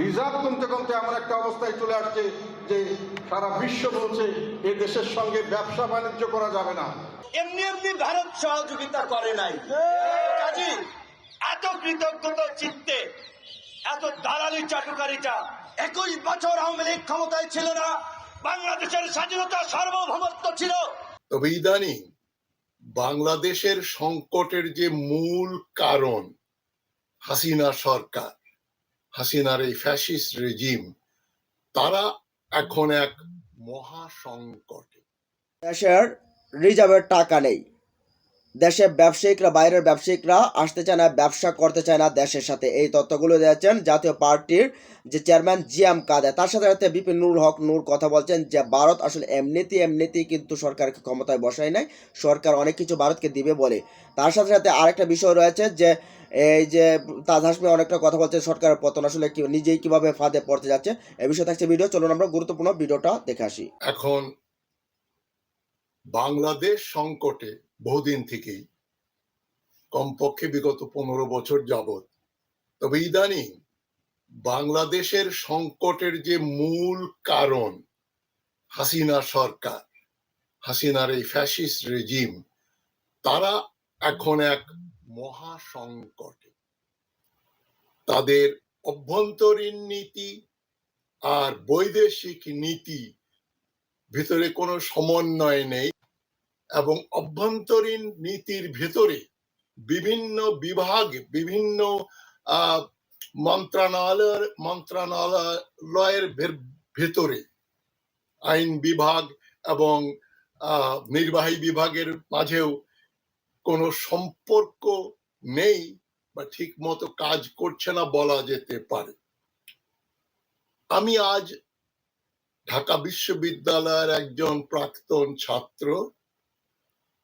Reserve কমতে কমতে এমন একটা অবস্থায় চলে আসছে যে সারা বিশ্ব বলছে এ দেশের সঙ্গে ব্যবসা বাণিজ্য করা যাবে না। এমনি এমনি ভারত সহযোগিতা করে নাই। কাজী এত কৃতজ্ঞতা চিত্তে এত দালালি চাটুকারিতা 21 বছর আওয়ামী লীগ ক্ষমতায় ছিল না, বাংলাদেশের স্বাধীনতা সার্বভৌমত্ব ছিল। তবে ইদানিং বাংলাদেশের সংকটের যে মূল কারণ হাসিনা সরকার, হাসিনার এই ফ্যাসিস্ট রেজিম, তারা এখন এক মহা সংকটে। দেশের রিজার্ভের টাকা নেই, দেশে ব্যবসায়িকরা, বাইরের ব্যবসায়িকরা আসতে চায় না, ব্যবসা করতে চায় না দেশের সাথে। এই তথ্যগুলো দিয়েছেন জাতীয় পার্টির যে চেয়ারম্যান জিএম কাদের। তার সাথে সাথে বিপিন নুর হক নূর কথা বলছেন যে ভারত আসলে এমনিতেই কিন্তু সরকারকে ক্ষমতায় বসায় নাই, সরকার অনেক কিছু ভারতকে দিবে বলে। তার সাথে সাথে আরেকটা বিষয় রয়েছে যে এই যে তাজ হাসমি অনেকটা কথা বলছে সরকারের পতন আসলে নিজেই কিভাবে ফাঁদে পড়তে যাচ্ছে। এই বিষয়ে থাকছে ভিডিও, চলুন আমরা গুরুত্বপূর্ণ ভিডিওটা দেখে আসি। এখন বাংলাদেশ সংকটে বহুদিন থেকেই, কমপক্ষে বিগত 15 বছর যাবৎ। তবে ইদানিং বাংলাদেশের সংকটের যে মূল কারণ হাসিনা সরকার, হাসিনার এই ফ্যাসিস্ট রেজিম, তারা এখন এক মহা সংকটে। তাদের অভ্যন্তরীণ নীতি আর বৈদেশিক নীতি ভিতরে কোনো সমন্বয় নেই, এবং অভ্যন্তরীণ নীতির ভিতরে বিভিন্ন বিভাগ, বিভিন্ন মন্ত্রণালয়ের ভেতরে আইন বিভাগ এবং নির্বাহী বিভাগের মাঝেও কোনো সম্পর্ক নেই বা ঠিক মতো কাজ করছে না বলা যেতে পারে। আমি আজ ঢাকা বিশ্ববিদ্যালয়ের একজন প্রাক্তন ছাত্র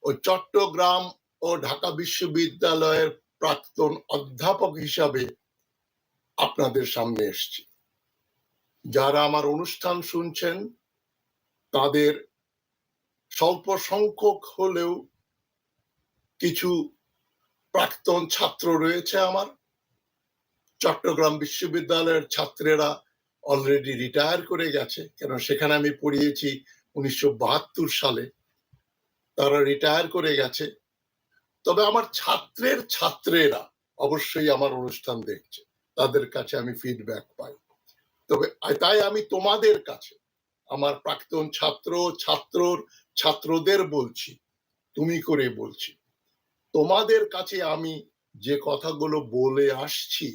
ও চট্টগ্রাম ও ঢাকা বিশ্ববিদ্যালয়ের প্রাক্তন অধ্যাপক হিসাবে আপনাদের সামনে এসেছি। যারা আমার অনুষ্ঠান শুনছেন তাদের স্বল্প সংখ্যক হলেও কিছু প্রাক্তন ছাত্র রয়েছে আমার। চট্টগ্রাম বিশ্ববিদ্যালয়ের ছাত্রেরা অলরেডি রিটায়ার করে গেছে, কেন সেখানে আমি পড়িয়েছি 1972 সালে, তারা রিটায়ার করে গেছে। তবে আমার ছাত্রেরা অবশ্যই আমার অনুষ্ঠান দেখছে, তাদের কাছে আমি ফিডব্যাক পাই। তবে তাই আমি তোমাদের কাছে, আমার প্রাক্তন ছাত্রদের বলছি, তুমি করে বলছি, তোমাদের কাছে আমি যে কথাগুলো বলে আসছি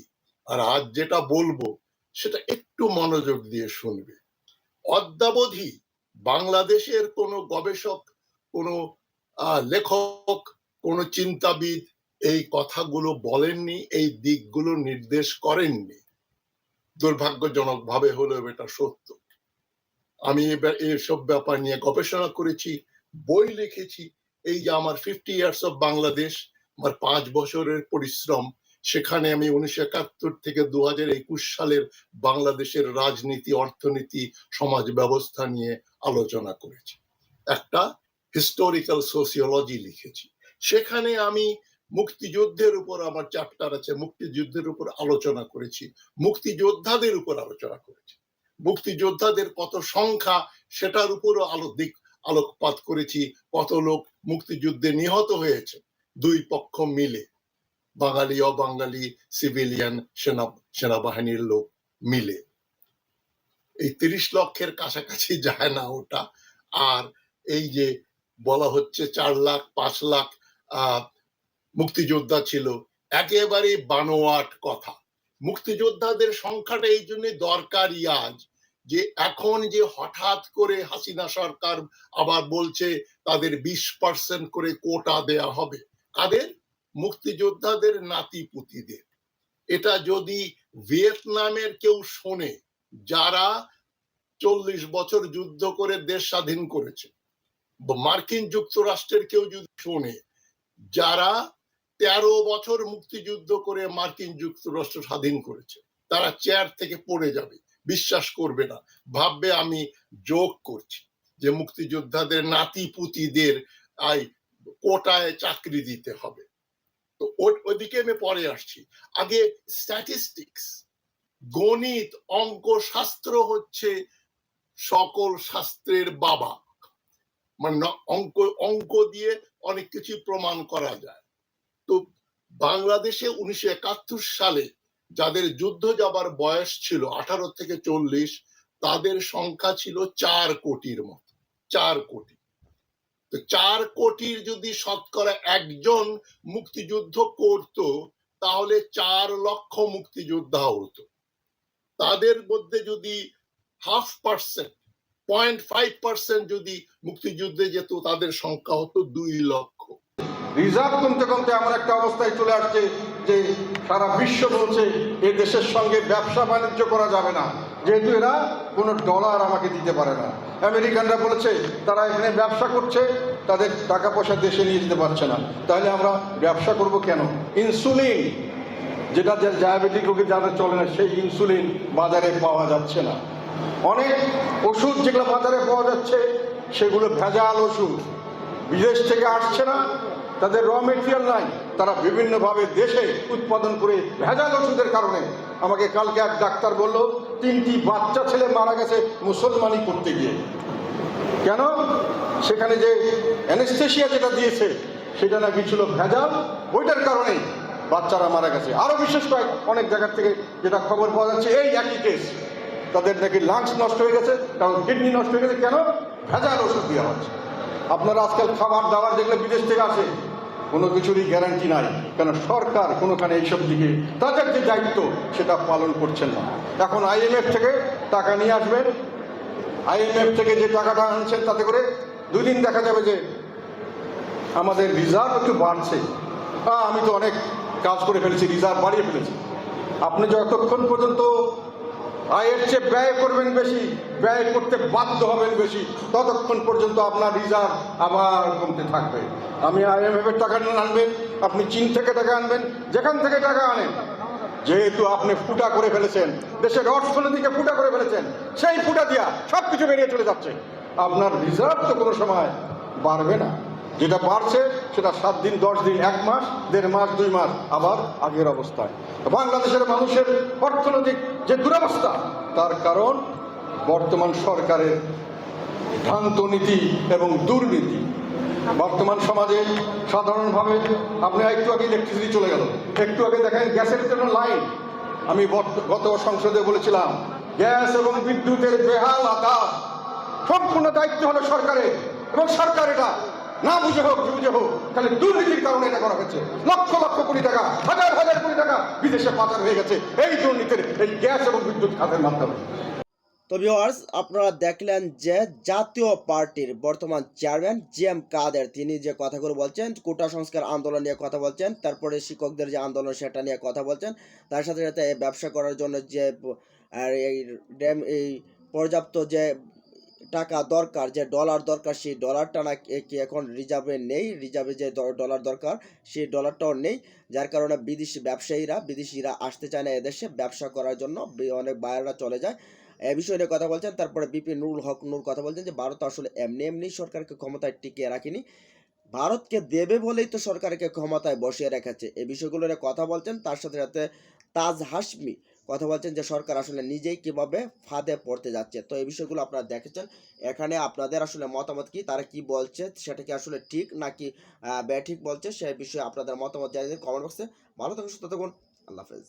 আর আজ যেটা বলবো সেটা একটু মনোযোগ দিয়ে শুনবে। অদ্যাবধি বাংলাদেশের কোনো গবেষক, কোনো লেখক, কোনো চিন্তাবিদ এই কথাগুলো বলেননি, এই দিকগুলো নির্দেশ করেননি। দুর্ভাগ্যজনক ভাবে হলেও এটা সত্য। আমি এসব ব্যাপার নিয়ে গবেষণা করেছি, বই লিখেছি। এই যে আমার 50 ইয়ার্স অফ বাংলাদেশ, আমার 5 বছরের পরিশ্রম, সেখানে আমি 1971 থেকে 2021 সালের বাংলাদেশের রাজনীতি, অর্থনীতি, সমাজ ব্যবস্থা নিয়ে আলোচনা করেছি। একটা হিস্টোরিক্যাল সোসিওলজি লিখেছি। সেখানে আমি মুক্তিযুদ্ধের উপর আমার চ্যাপ্টার আছে, মুক্তিযুদ্ধের উপর আলোচনা করেছি, মুক্তিযোদ্ধাদের উপর আলোচনা করেছি, মুক্তিযোদ্ধাদের কত সংখ্যা সেটার উপরও আলোকপাত করেছি, কত লোক মুক্তিযুদ্ধে নিহত হয়েছে দুই পক্ষ মিলে, বাঙালি অবাঙালি, সিভিলিয়ান, সেনাবাহিনীর লোক মিলে। এই 30 লক্ষের কাছাকাছি যায় না ওটা। আর এই যে বলা হচ্ছে 4 লাখ 5 লাখ মুক্তিযোদ্ধা ছিল, একেবারে বানোয়াট কথা। মুক্তিযোদ্ধাদের সংখ্যাটা এই জন্য দরকারি আজ, যে এখন যে হঠাৎ করে হাসিনা সরকার আবার বলছে তাদের 20% করে কোটা দেয়া হবে। কাদের? মুক্তিযোদ্ধাদের নাতিপুতিদের। এটা যদি ভিয়েতনামের কেউ শোনে, যারা 40 বছর যুদ্ধ করে দেশ স্বাধীন করেছে, মার্কিন যুক্তরাষ্ট্রের কেউ যদি শোনে, যারা 13 বছর মুক্তিযুদ্ধ করে মার্কিন যুক্তরাষ্ট্র স্বাধীন করেছে, তারা চেয়ার থেকে পড়ে যাবে, বিশ্বাস করবে না, ভাববে আমি জোক করছি যে মুক্তিযোদ্ধাদের নাতিপুতিদের কোটায় চাকরি দিতে হবে। তো ওদিকে আমি পরে আসছি। আগে স্ট্যাটিস্টিক্স, গণিত, অঙ্ক শাস্ত্র হচ্ছে সকল শাস্ত্রের বাবা। মানে অঙ্ক অঙ্ক দিয়ে অনেক কিছু প্রমাণ করা যায়। তো বাংলাদেশে 1971 সালে যাদের যুদ্ধ যাবার বয়স ছিল 18 থেকে 40, তাদের সংখ্যা ছিল 4 কোটির মতো। 4 কোটি। তো 4 কোটির যদি শতকরা একজন মুক্তিযুদ্ধ করত, তাহলে 4 লক্ষ মুক্তিযোদ্ধা হতো। তাদের মধ্যে যদি 0.5%, 0.5% যদি মুক্তিযুদ্ধে যেত, তাদের সংখ্যা হতো 2 লক্ষ। রিজার্ভ কমতে কমতে এমন একটা অবস্থায় চলে আসছে যে সারা বিশ্ব বলছে এ দেশের সঙ্গে ব্যবসা বাণিজ্য করা যাবে না, যেহেতু এরা কোনো ডলার আমাকে দিতে পারে না। আমেরিকানরা বলেছে তারা এখানে ব্যবসা করছে, তাদের টাকা পয়সা দেশে নিয়ে যেতে পারছে না, তাহলে আমরা ব্যবসা করব কেন? ইনসুলিন, যেটা ডায়াবেটিক রোগী যাদের চলে না, সেই ইনসুলিন বাজারে পাওয়া যাচ্ছে না। অনেক ওষুধ যেগুলো বাজারে পাওয়া যাচ্ছে সেগুলো ভেজাল ওষুধ, বিদেশ থেকে আসছে না, তাদের র মেটেরিয়াল নাই, তারা বিভিন্নভাবে দেশে উৎপাদন করে ভেজাল ওষুধের কারণে। আমাকে কালকে এক ডাক্তার বলল 3টি বাচ্চা ছেলে মারা গেছে মুসলমানি করতে গিয়ে। কেন? সেখানে যে অ্যানেস্থেশিয়া যেটা দিয়েছে সেটা নাকি ছিল ভেজাল, ওইটার কারণেই বাচ্চারা মারা গেছে। আরও বিশেষ করে অনেক জায়গার থেকে যেটা খবর পাওয়া যাচ্ছে, এই একই কেস, তাদের নাকি লাংস নষ্ট হয়ে গেছে, কারণ কিডনি নষ্ট হয়ে গেছে। কেন? ভেজাল ওষুধ দেওয়া হচ্ছে। আপনারা আজকাল খাবার দাবার যেগুলো বিদেশ থেকে আসে, কোনো কিছুরই গ্যারান্টি নাই, কেন সরকার কোনোখানে এইসব দিকে তাদের যে দায়িত্ব সেটা পালন করছেন না। এখন IMF থেকে টাকা নিয়ে আসবেন, IMF থেকে যে টাকাটা আনছেন তাতে করে 2 দিন দেখা যাবে যে আমাদের রিজার্ভ একটু বাড়ছে। আমি তো অনেক কাজ করে ফেলেছি, রিজার্ভ বাড়িয়ে ফেলেছি। আপনি যতক্ষণ পর্যন্ত আয়ের চেয়ে ব্যয় করবেন বেশি, ব্যয় করতে বাধ্য হবেন বেশি, ততক্ষণ পর্যন্ত আপনার রিজার্ভ আবার কমতে থাকবে। আমি IMF এর টাকা আনবেন, আপনি চীন থেকে টাকা আনবেন, যেখান থেকে টাকা আনেন, যেহেতু আপনি ফুটা করে ফেলেছেন, দেশের অর্থনীতিকে ফুটা করে ফেলেছেন, সেই ফুটা দিয়া সব কিছু বেরিয়ে চলে যাচ্ছে। আপনার রিজার্ভ তো কোনো সময় বাড়বে না। যেটা বাড়ছে সেটা 7 দিন, 10 দিন, 1 মাস, 1.5 মাস, 2 মাস আবার আগের অবস্থায়। বাংলাদেশের মানুষের অর্থনৈতিক যে দুরবস্থা, তার কারণ বর্তমান সরকারের ভ্রান্ত নীতি এবং দুর্নীতি। বর্তমান সমাজে সাধারণভাবে আপনি একটু আগে ইলেকট্রিসিটি চলে গেল, একটু আগে দেখেন গ্যাসের জন্য লাইন। আমি গত সংসদে বলেছিলাম, গ্যাস এবং বিদ্যুতের বেহালাতা সম্পূর্ণ দায়িত্ব হলো সরকারের, এবং সরকার এটা না বুঝে হোক বুঝে হোক, খালি দুর্নীতির কারণে এটা করা হয়েছে। লক্ষ লক্ষ কোটি টাকা, হাজার হাজার কোটি টাকা বিদেশে পাচার হয়ে গেছে এই দুর্নীতির, এই গ্যাস এবং বিদ্যুৎ খাতের মাধ্যমে। তো ভিউয়ার্স, আপনারা দেখলেন যে জাতীয় পার্টির বর্তমান চেয়ারম্যান GM কাদের তিনি যে কথাগুলো বলছেন, কোটা সংস্কার আন্দোলন নিয়ে কথা বলছেন, তারপরে শিক্ষকদের যে আন্দোলন সেটা নিয়ে কথা বলছেন, তার সাথে সাথে ব্যবসা করার জন্য যে এই পর্যাপ্ত যে টাকা দরকার, যে ডলার দরকার, সেই ডলারটা না কি এখন রিজার্ভে নেই, রিজার্ভে যে ডলার দরকার সেই ডলারটাও নেই, যার কারণে বিদেশিরা আসতে চায় না এদেশে ব্যবসা করার জন্য, অনেক বায়াররা চলে যায়। এ বিষয় নিয়ে কথা বলছেন। তারপরে BP নুরুল হক নূর কথা বলছেন যে ভারত আসলে এমনি সরকারকে ক্ষমতায় টিকিয়ে রাখেনি, ভারতকে দেবে বলেই তো সরকারকে ক্ষমতায় বসিয়ে রেখেছে। এই বিষয়গুলো নিয়ে কথা বলছেন। তার সাথে সাথে তাজ হাশমি কথা বলছেন যে সরকার আসলে নিজেই কিভাবে ফাঁদে পড়তে যাচ্ছে। তো এই বিষয়গুলো আপনারা দেখেছেন। এখানে আপনাদের আসলে মতামত কি, তারা কি বলছে, সেটা কি আসলে ঠিক নাকি ব্যাঠিক বলছে, সেই বিষয়ে আপনাদের মতামত জানিয়ে দিন কমেন্ট বক্সে। ভালো থাকুন, সুস্থ থাকুন, আল্লাহ হাফেজ।